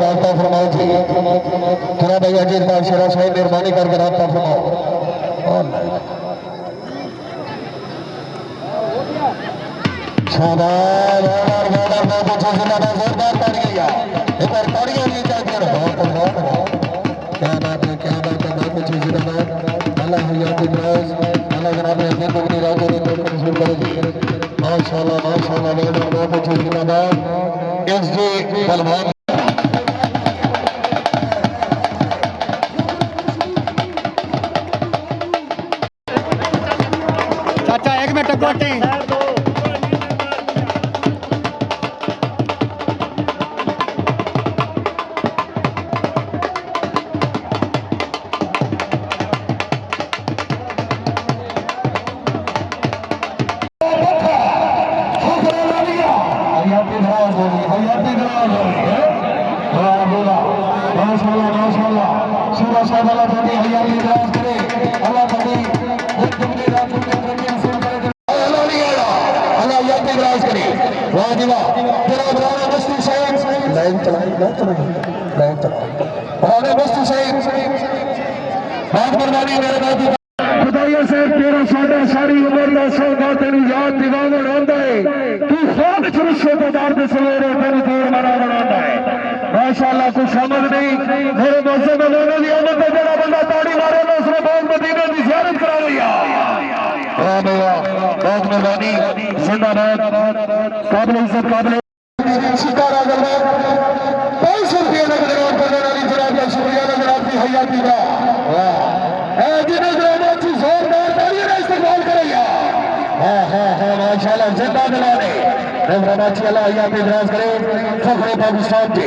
राब्ता फरमाओ जी जनाब भाई अजीत बादशाह साहब मेहरबानी करके राब्ता फरमाओ। शाबाश बहुत अच्छा जिंदा जोरदार पड़ गया एक बार पड़ गया नहीं चाहते क्या बात है बहुत अच्छी जिंदाबाद अल्लाह हयात इब्राज अल्लाह जनाब ने अपने को अपनी राजो ने मंजूर करेगी माशाल्लाह बहुत अच्छी जिंदाबाद एसजी पहलवान चाचा 1 मिनट कोटी खुदाइया से तेरा साढ़े सारी उम्र का सौदा तेन याद दिवान आंदा है तू खूब चुरुशे तो दर्द सवेरे तेन दूर मना बना है माशाअल्लाह कुछ समझ नहीं मेरे दोस्तों को लोगों की आमद पे जरा बंदा ताड़ी मारे ना उसने बहुत मदीने की ज़ियारत करा लिया बहुत मेहरबानी जिंदाबाद काबिल इज्जत काबिल सितारा जनाब 500 रुपये लग जनाब करने वाली जनाब का शुक्रिया जनाब की हयाती का जोरदार तालियों का इस्तेमाल करेगा माशाअल्लाह जिंदा दिलाने रमाची अल्लाह हयाती इब्राज करे फखरे पाकिस्तान जी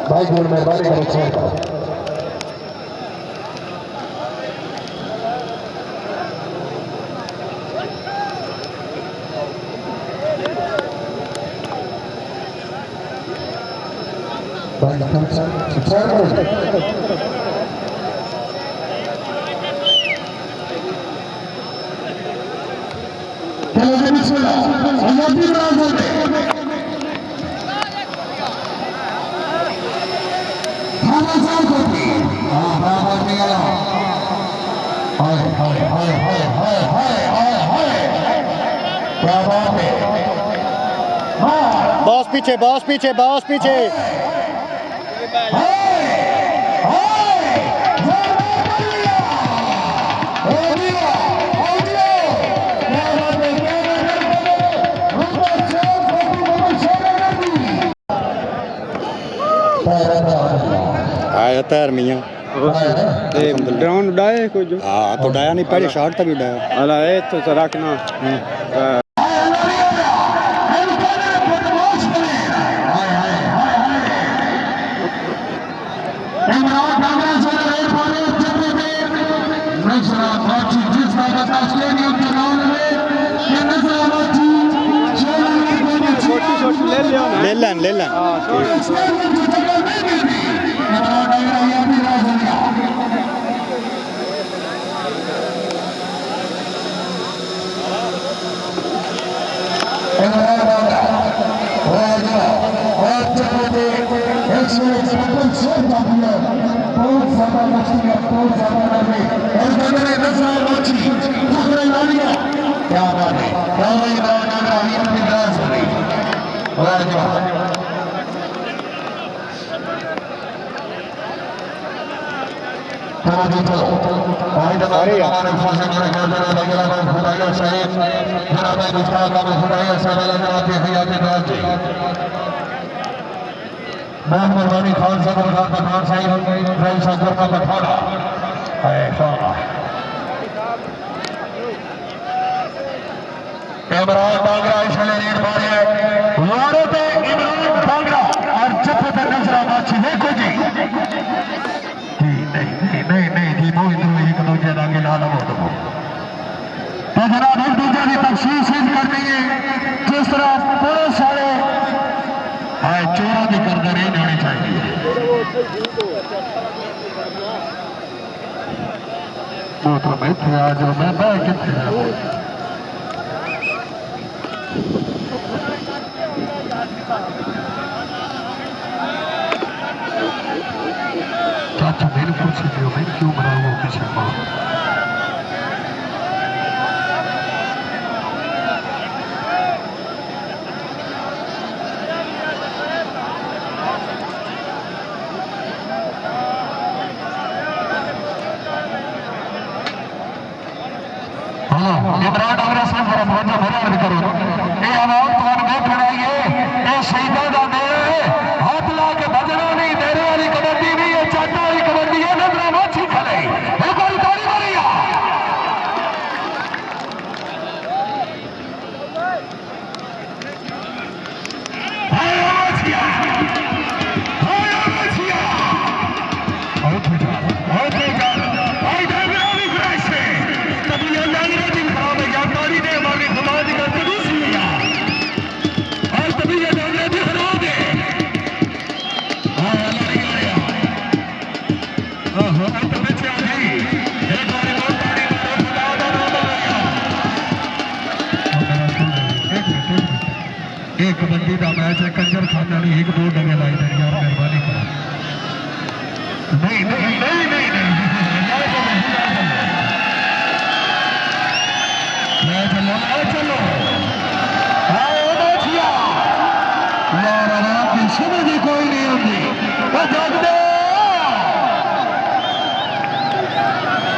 भाई गुण मेहरबानी करो बॉस पीछे आया तैर मियां ड्रोन उड़ाए कुछ हाँ तो उड़ाया नहीं पहले शॉट तक उड़ाया अला है तो रखना ले लें बहुत मेहरबानी खान साहब पठान साहब भाई शंकर का पठाना इमरान बांगरा इसलिए रीड मारे यारों पे इमरान बांगरा और जब तक नजरा माची देखो जी नहीं जी दो इधर एक दूसरे आगे ला लो तो जनाब एक दूसरे की तफसील करनी है जिस तरह पुलिस सारे चोरों की करते नहीं होनी चाहिए वो तो बैठे आज मैं बह कितने चाचा मेरे कुछ दियो मैं क्यों बना वो पीछे इमरान बांगरा साहब जरा बहुत भरा करो ये आवाज तुम्हारे बहुत बनाइए ये शहीदों का मेला है हाथ ला के बजना नहीं मेरे वाली कबड्डी नहीं है चाटा वाली कबड्डी है नजरा माची खड़े ये कोई ताली मारी कबड्डी का मैच है कंजर खाना नहीं एक दो डगे लाई देंगे यार मेहरबानी करो नहीं नहीं नहीं नहीं नहीं चलो यार आराम की समझ ही कोई नहीं होती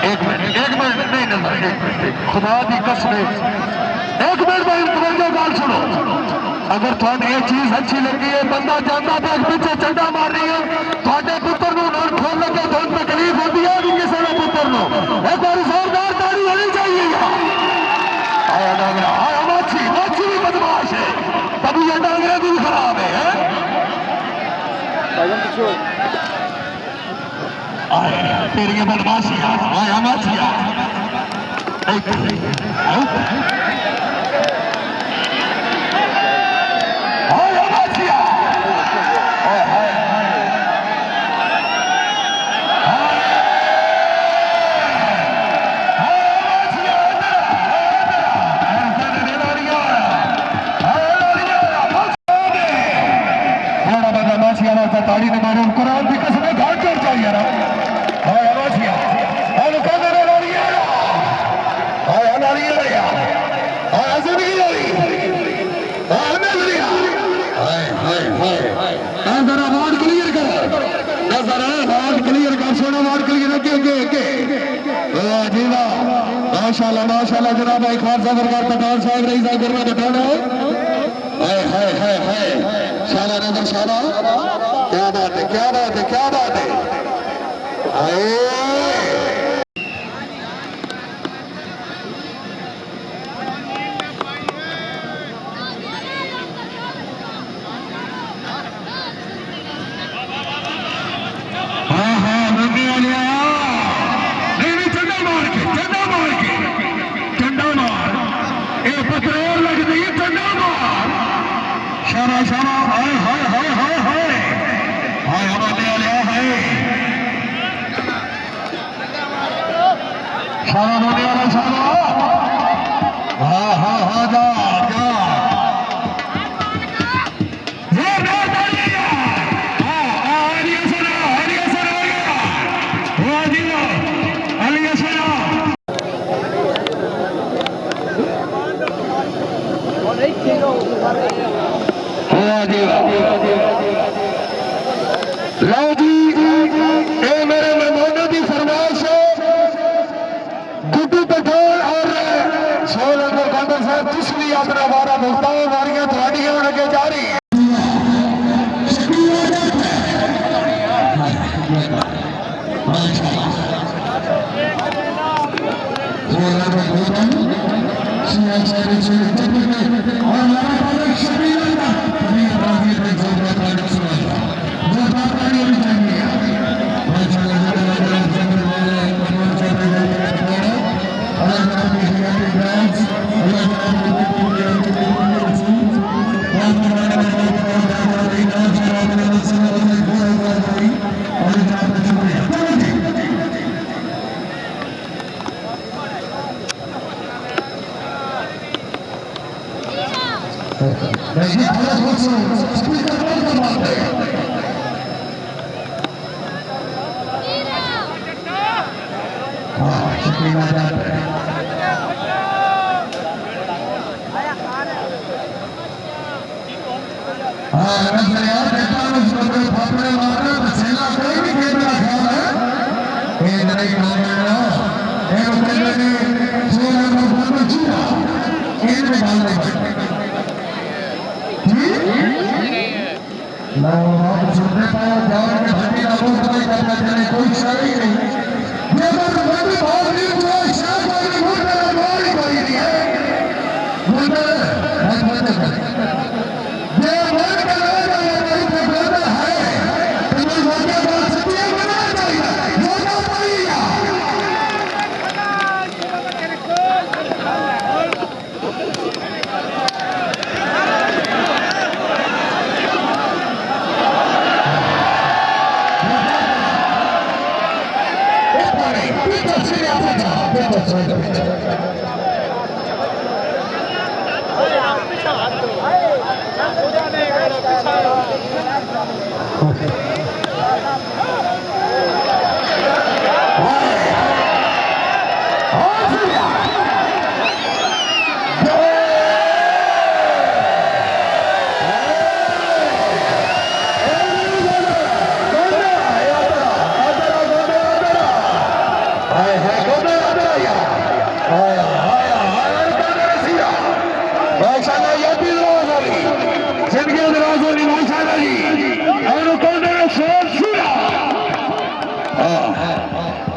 एक मिनट नहीं नजर एक मिनट खुदा की कसम एक मिनट में तवज्जो गाल सुनो अगर थोड़ी ये चीज अच्छी लगी है बंदा जानता था पीछे चंडा मार रही है थोड़े पुत्र को नोट खोल लगे तो तकलीफ होती है कि किसी ने पुत्र को एक बार जोरदार ताली होनी चाहिए आया माछी माछी भी बदमाश है तभी ये डांगरे भी खराब है तेरी ये बदमाशी आया माछिया ताली ने मारे कुरान की कसम घाट चढ़ चाहिए माशाल्लाह माशाल्लाह जनाब भाई खान साहब पठान साहब रही साहब गुरमा पठान है शाला नजर शाला क्या बात है क्या बात है क्या बात है लो जी ये मेरे मेहमानों की फरमाइश है गुड्डू पठान और सोल अंदर साहब कुछ भी अपना वारा भुगतान वारियां थोड़ियां अगे जा रही है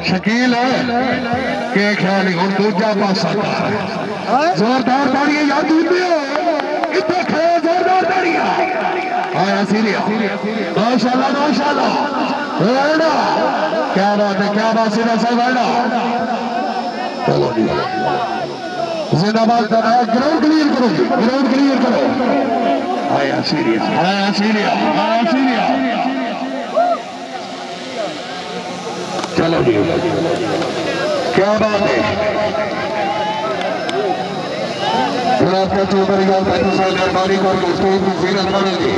शकील है के ख्याल हूँ दूजा पासा जोरदार ताड़ियां याद दीते हो इतने खड़े जोरदार ताड़ियां आया सीरिया माशाल्लाह माशाल्लाह वेड़ा क्या बात है सीधा साहब वेड़ा चलो जी जिंदाबाद ग्राउंड क्लियर करो आया सीरिया चलो जी क्या बात है मेहरबानी कर स्टेज की सीरत बनेगी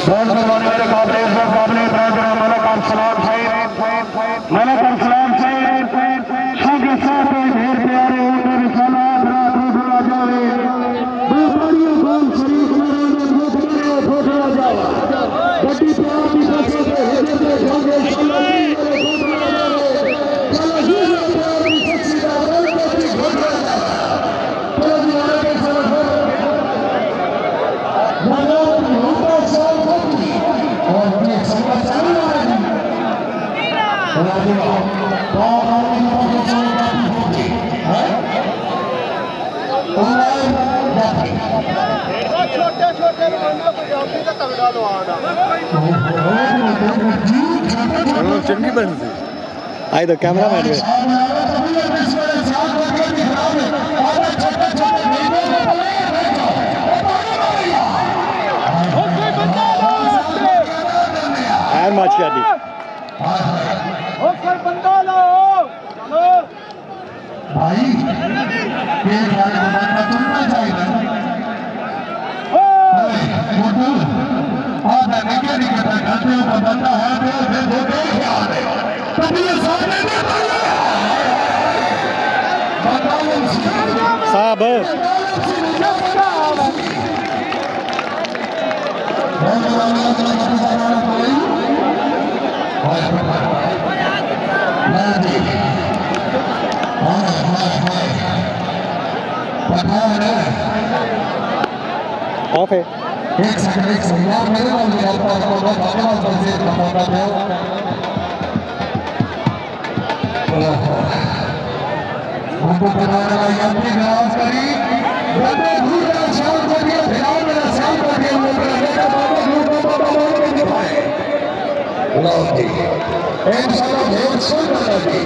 बहुत मेहरबानी मेरे काबिल मलक अरसलान साहिब सबके साथ ढेर प्यारे मेरे सलाम रात आ जावे बेहतरीन गोल शरीफ बड़ी प्यार की कसम से हेरे से जागे चंगी बन आई तो कैमरा मैन मैच कर दी भाई बंदा है साहब ऑफ है एक सेकंड यार मेरे नाल यार आपको धन्यवाद बंदे बताता हूं उनको बनाने वाला यंत्री ग्रास करी बंदे घूरना शाम को दिया ध्यान मेरा शाम को दिया वो लेकर बाबा घूर के दिखाए लो जी इंशाल्लाह बहुत सुंदर लगी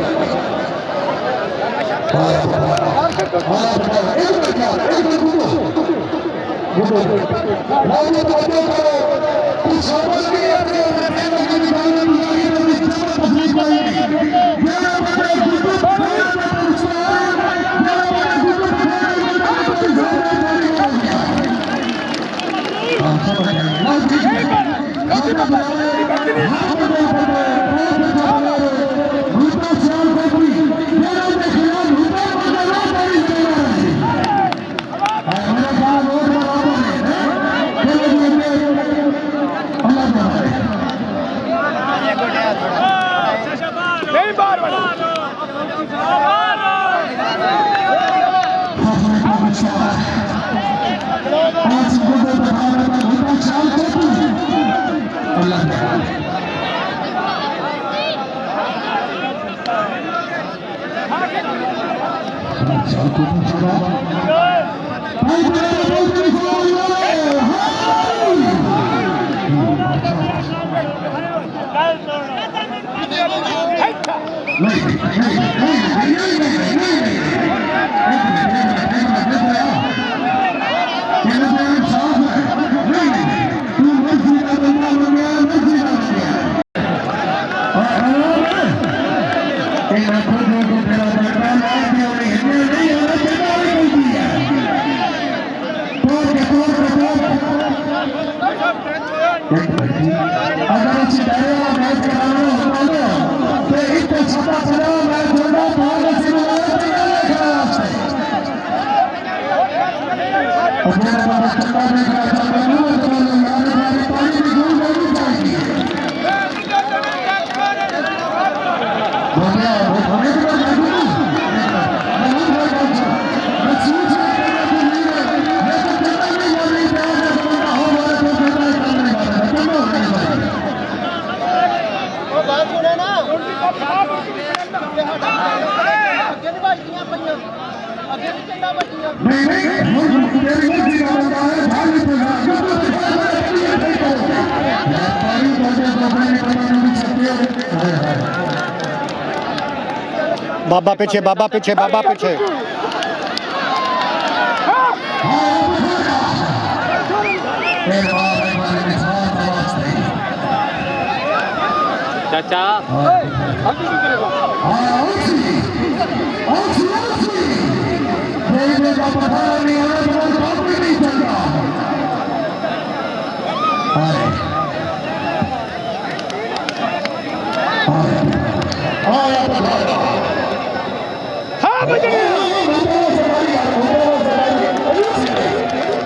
बाबा पीछे बाबा पीछे बाबा पीछे चाचा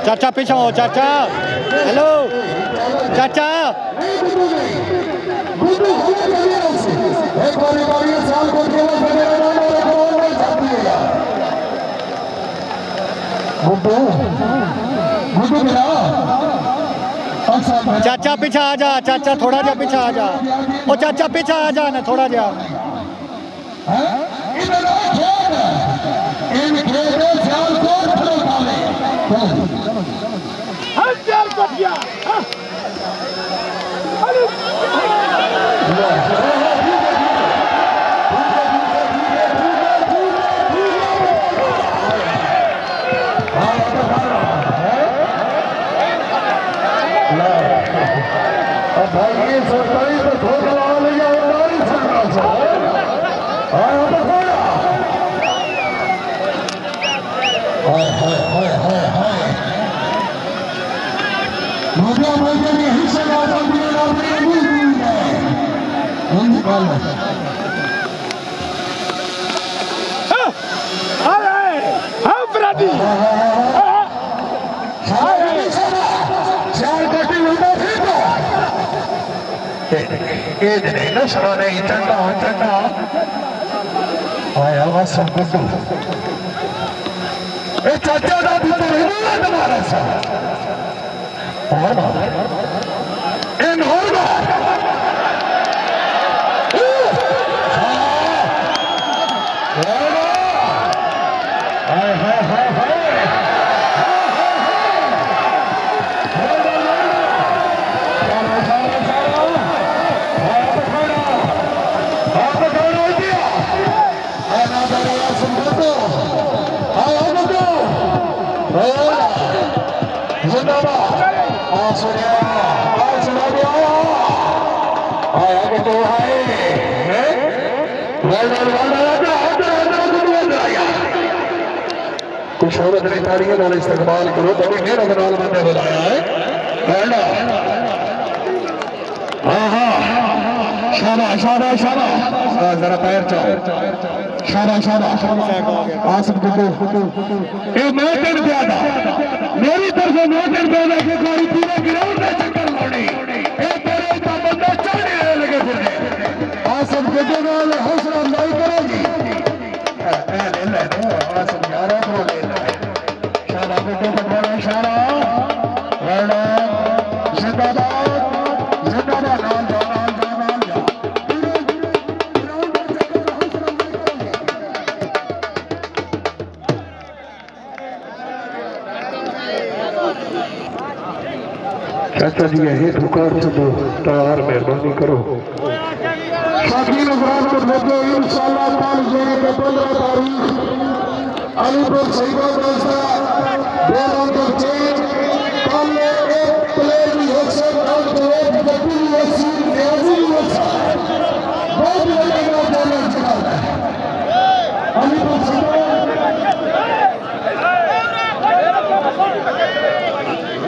चाचा पीछे हो चाचा हेलो चाचा चाचा पीछे आ जा चाचा थोड़ा जा पीछे आ जा ओ चाचा पीछे आ जा ना थोड़ा जा भाई सरकारी तो धोखा लगा लिया और सरकार चाचा इन होगा हाय हाय हाय हाय कुछ और अपनी तारीखों का इस्तेमाल करो बड़ी मेहनत नाल मैंने बुलाया है हाँ हाँ शाबाश शाबाश शाबाश जरा पैर चाओ शाबाश शाबाश आसिफ गुड्डू ये मोहसिन प्यादा मेरी तरफ से मोहसिन प्यादा के कोई पूरे ग्राउंड में चक्कर मारनी ये तेरे का बंदा चढ़ नहीं लगे फिर आसिफ गुड्डू ने हौसला अफजाई करेगी ले ले दो आसिफ यारा को ले ले शाबाश गुड्डू को बोलो शाबाश वर्णा जिंदाबाद जिंदाबाद नाम जाओ चाचा जी यही दुकान से तैयार मेहरबानी करो शाकीन अफराद को भेजो इंशाअल्लाह कल जो है 15 तारीख अलीपुर शहीदों रास्ता बेलों के चेंज कल एक प्लेयर भी हो सकता है एक गति भी हो सकती है भी हो सकता है बहुत बड़ा मैच है अलीपुर